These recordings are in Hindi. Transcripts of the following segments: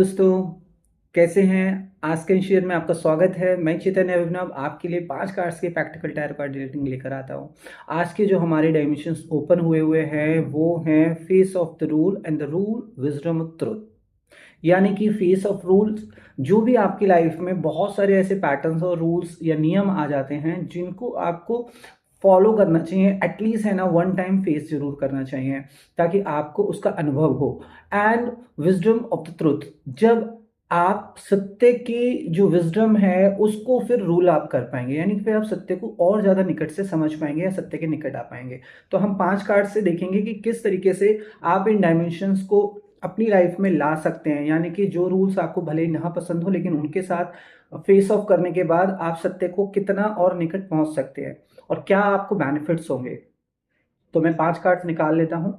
दोस्तों, कैसे हैं? आज के शेयर में आपका स्वागत है। मैं चैतन्य अभिनव आपके लिए 5 कार्ड्स के प्रैक्टिकल टैरो कार्ड रीडिंग लेकर आता हूं। आज के जो हमारे डायमेंशंस ओपन हुए हुए हैं वो हैं face of the rule and the rule wisdom of truth. यानी कि फेस ऑफ रूल्स, जो भी आपकी लाइफ में बहुत सारे ऐसे पैटर्न्स और रूल्स या नियम आ जाते हैं जिनको आपको फॉलो करना चाहिए, एटलीस्ट है ना वन टाइम फेस जरूर करना चाहिए ताकि आपको उसका अनुभव हो। And wisdom of the truth, जब आप सत्य की जो विजडम है उसको फिर रूल आप कर पाएंगे, यानी कि फिर आप सत्य को और ज्यादा निकट से समझ पाएंगे या सत्य के निकट आ पाएंगे। तो हम 5 कार्ड से देखेंगे कि किस तरीके से आप इन डायमेंशंस को अपनी लाइफ में ला सकते हैं। यानी कि जो रूल्स आपको भले ही ना पसंद हो लेकिन उनके साथ फेस ऑफ करने के बाद आप सत्य को कितना और निकट पहुंच सकते हैं और क्या आपको बेनिफिट्स होंगे। तो मैं 5 कार्ड्स निकाल लेता हूं।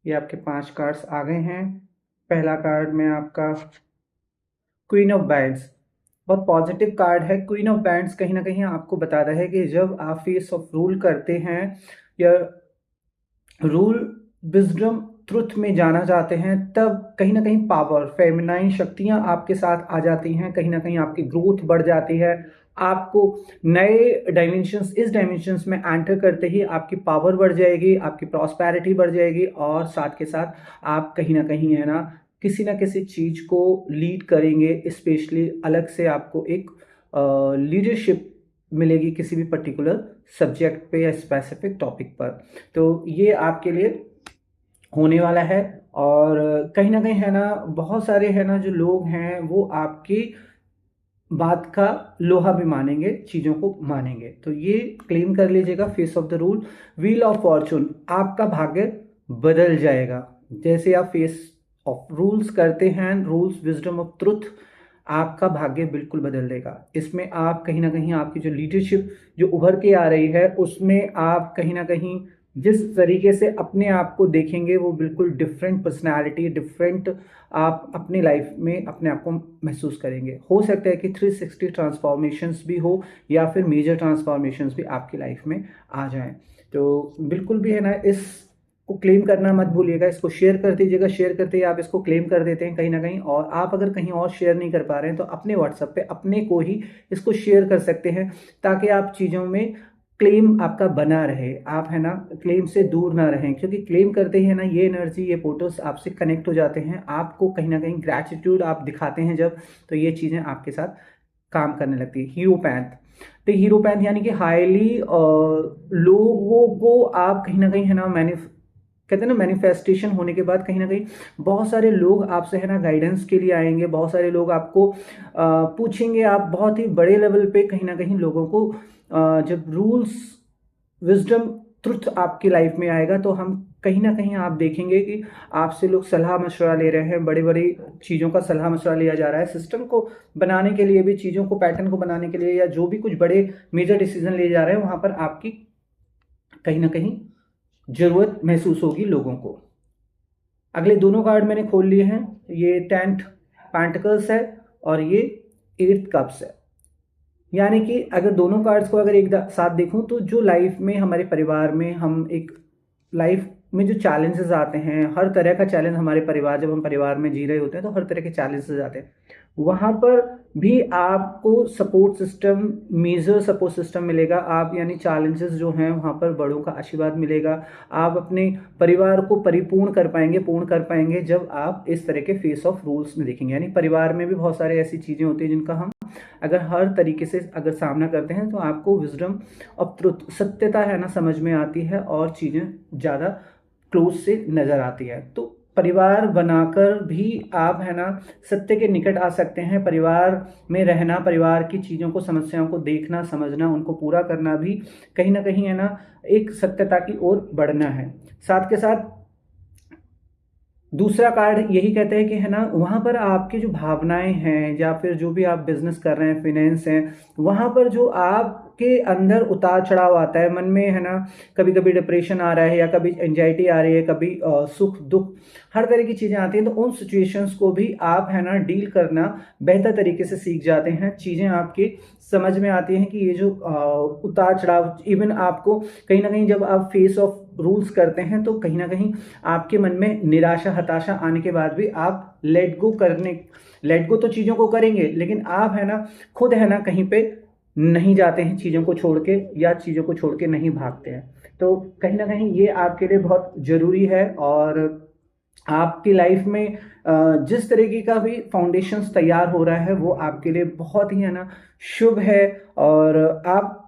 ये आपके 5 कार्ड्स आ गए हैं। पहला कार्ड में आपका क्वीन ऑफ बैंड्स, बहुत पॉजिटिव कार्ड है। क्वीन ऑफ बैंड्स कहीं ना कहीं आपको बताता है कि जब आप फेस ऑफ रूल करते हैं या रूल विजडम ट्रुथ में जाना चाहते हैं, तब कहीं ना कहीं पावर फेमिनाइन शक्तियां आपके साथ आ जाती हैं। कहीं ना कहीं आपकी ग्रोथ बढ़ जाती है। आपको नए डायमेंशंस, इस डायमेंशंस में एंटर करते ही आपकी पावर बढ़ जाएगी, आपकी प्रॉस्पेरिटी बढ़ जाएगी और साथ के साथ आप कहीं ना किसी चीज को लीड करेंगे। स्पेशली अलग से आपको एक लीडरशिप मिलेगी किसी भी पर्टिकुलर सब्जेक्ट पे या स्पेसिफिक टॉपिक पर। तो ये आपके लिए होने वाला है। और कहीं ना कहीं है ना, बहुत सारे है ना जो लोग हैं वो आपकी बात का लोहा भी मानेंगे, चीजों को मानेंगे। तो ये क्लेम कर लीजिएगा face of the rule. Wheel of Fortune, आपका भाग्य बदल जाएगा जैसे आप फेस ऑफ रूल्स करते हैं, रूल्स विजडम ऑफ ट्रुथ, आपका भाग्य बिल्कुल बदल देगा। इसमें आप कहीं ना कहीं आपकी जो लीडरशिप जो उभर के आ रही है उसमें आप कहीं ना कहीं जिस तरीके से अपने आप को देखेंगे वो बिल्कुल डिफरेंट पर्सनालिटी, डिफरेंट आप अपनी लाइफ में अपने आप को महसूस करेंगे। हो सकता है कि 360 ट्रांसफॉर्मेशंस भी हो या फिर मेजर ट्रांसफॉर्मेशंस भी आपकी लाइफ में आ जाएं। तो बिल्कुल भी है ना, इस को क्लेम करना मत भूलिएगा, इसको शेयर कर दीजिएगा। शेयर करते ही आप इसको क्लेम कर देते हैं कहीं ना कहीं, और आप अगर कहीं और शेयर नहीं कर पा रहे हैं तो अपने व्हाट्सएप पे अपने को ही इसको शेयर कर सकते हैं ताकि आप चीज़ों में क्लेम आपका बना रहे, आप है ना क्लेम से दूर ना रहें। क्योंकि क्लेम करते ही है ना ये एनर्जी, ये पोर्टल्स आपसे कनेक्ट हो जाते हैं, आपको कहीं ना कहीं ग्रैटिट्यूड आप दिखाते हैं जब, तो ये चीज़ें आपके साथ काम करने लगती है। हीरोपैंथ, तो हीरोपैंथ यानी कि हाईली लोगों को आप कहीं ना कहीं है ना कहते हैं ना मैनिफेस्टेशन होने के बाद कहीं ना कहीं बहुत सारे लोग आपसे है ना गाइडेंस के लिए आएंगे। बहुत सारे लोग आपको पूछेंगे। आप बहुत ही बड़े लेवल पे कहीं ना कहीं लोगों को जब रूल्स विजडम ट्रुथ आपकी लाइफ में आएगा तो हम कहीं ना कहीं आप देखेंगे कि आपसे लोग सलाह मशवरा ले रहे हैं। बड़ी बड़ी चीज़ों का सलाह मशवरा लिया जा रहा है, सिस्टम को बनाने के लिए भी, चीज़ों को पैटर्न को बनाने के लिए, या जो भी कुछ बड़े मेजर डिसीजन लिए जा रहे हैं वहां पर आपकी कहीं ना कहीं जरूरत महसूस होगी लोगों को। अगले दोनों कार्ड मैंने खोल लिए हैं। ये 10th पेंटिकल्स है और ये 8th कप्स है। यानी कि अगर दोनों कार्ड्स को अगर एक साथ देखूं तो जो लाइफ में हमारे परिवार में हम एक लाइफ में जो चैलेंजेस आते हैं, हर तरह का चैलेंज हमारे परिवार, जब हम परिवार में जी रहे होते हैं तो हर तरह के चैलेंजेस आते हैं। वहां पर भी आपको support system, major support system मिलेगा। आप यानी चैलेंजेस जो हैं वहां पर बड़ों का आशीर्वाद मिलेगा। आप अपने परिवार को परिपूर्ण कर पाएंगे, पूर्ण कर पाएंगे जब आप इस तरह के फेस ऑफ रूल्स में देखेंगे। यानी परिवार में भी बहुत सारे ऐसी चीजें होती हैं जिनका हम अगर हर तरीके से अगर सामना करते हैं तो आपको विजडम ऑफ ट्रुथ, सत्यता है ना समझ में आती है और चीजें ज्यादा क्लोज से नजर आती है। तो परिवार बनाकर भी आप है ना सत्य के निकट आ सकते हैं। परिवार में रहना, परिवार की चीजों को, समस्याओं को देखना, समझना, उनको पूरा करना भी कहीं ना कहीं है ना एक सत्यता की ओर बढ़ना है। साथ के साथ दूसरा कार्ड यही कहता है कि है ना वहां पर आपकी जो भावनाएं हैं या फिर जो भी आप बिजनेस कर रहे हैं, फिनेंस हैं, वहां पर जो आप आपके अंदर उतार चढ़ाव आता है मन में, है ना, कभी कभी डिप्रेशन आ रहा है या कभी एंजाइटी आ रही है, कभी सुख दुख हर तरह की चीज़ें आती हैं, तो उन सिचुएशंस को भी आप, है ना, डील करना बेहतर तरीके से सीख जाते हैं। चीज़ें आपकी समझ में आती हैं कि ये जो उतार चढ़ाव, इवन आपको कहीं ना कहीं जब आप फेस ऑफ रूल्स करते हैं तो कहीं ना कहीं आपके मन में निराशा हताशा आने के बाद भी आप लेट गो तो चीज़ों को करेंगे, लेकिन आप, है ना, खुद, है ना, कहीं पे नहीं जाते हैं चीज़ों को छोड़ के, या चीज़ों को छोड़ के नहीं भागते हैं। तो कहीं ना कहीं ये आपके लिए बहुत ज़रूरी है। और आपकी लाइफ में जिस तरीके का भी फाउंडेशंस तैयार हो रहा है वो आपके लिए बहुत ही, है ना, शुभ है। और आप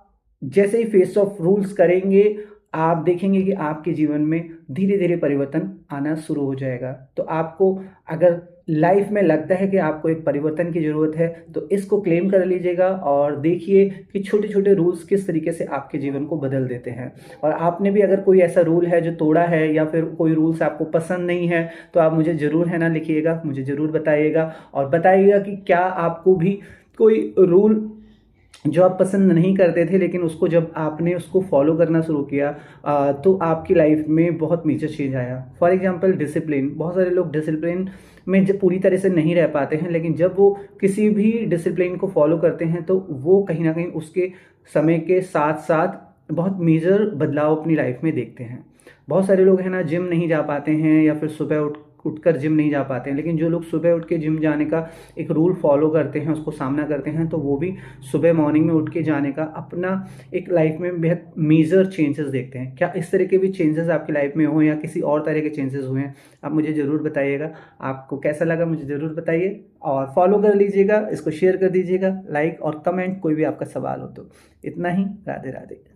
जैसे ही फेस ऑफ रूल्स करेंगे, आप देखेंगे कि आपके जीवन में धीरे धीरे परिवर्तन आना शुरू हो जाएगा। तो आपको अगर लाइफ में लगता है कि आपको एक परिवर्तन की ज़रूरत है तो इसको क्लेम कर लीजिएगा और देखिए कि छोटे छोटे रूल्स किस तरीके से आपके जीवन को बदल देते हैं। और आपने भी अगर कोई ऐसा रूल है जो तोड़ा है या फिर कोई रूल्स आपको पसंद नहीं है तो आप मुझे ज़रूर, है ना, लिखिएगा, मुझे ज़रूर बताइएगा और बताइएगा कि क्या आपको भी कोई रूल जो आप पसंद नहीं करते थे लेकिन उसको जब आपने उसको फॉलो करना शुरू किया तो आपकी लाइफ में बहुत मेजर चेंज आया। फॉर एग्जांपल डिसिप्लिन, बहुत सारे लोग डिसिप्लिन में जब पूरी तरह से नहीं रह पाते हैं, लेकिन जब वो किसी भी डिसिप्लिन को फॉलो करते हैं तो वो कहीं ना कहीं उसके समय के साथ साथ बहुत मेजर बदलाव अपनी लाइफ में देखते हैं। बहुत सारे लोग, है ना, जिम नहीं जा पाते हैं या फिर सुबह उठकर जिम नहीं जा पाते हैं, लेकिन जो लोग सुबह उठ के जिम जाने का एक रूल फॉलो करते हैं, उसको सामना करते हैं, तो वो भी सुबह मॉर्निंग में उठ के जाने का अपना एक लाइफ में बेहद मेजर चेंजेस देखते हैं। क्या इस तरह के भी चेंजेस आपकी लाइफ में हो या किसी और तरह के चेंजेस हुए हैं, आप मुझे ज़रूर बताइएगा। आपको कैसा लगा मुझे ज़रूर बताइए और फॉलो कर लीजिएगा, इसको शेयर कर दीजिएगा, लाइक और कमेंट, कोई भी आपका सवाल हो तो। इतना ही, राधे राधे।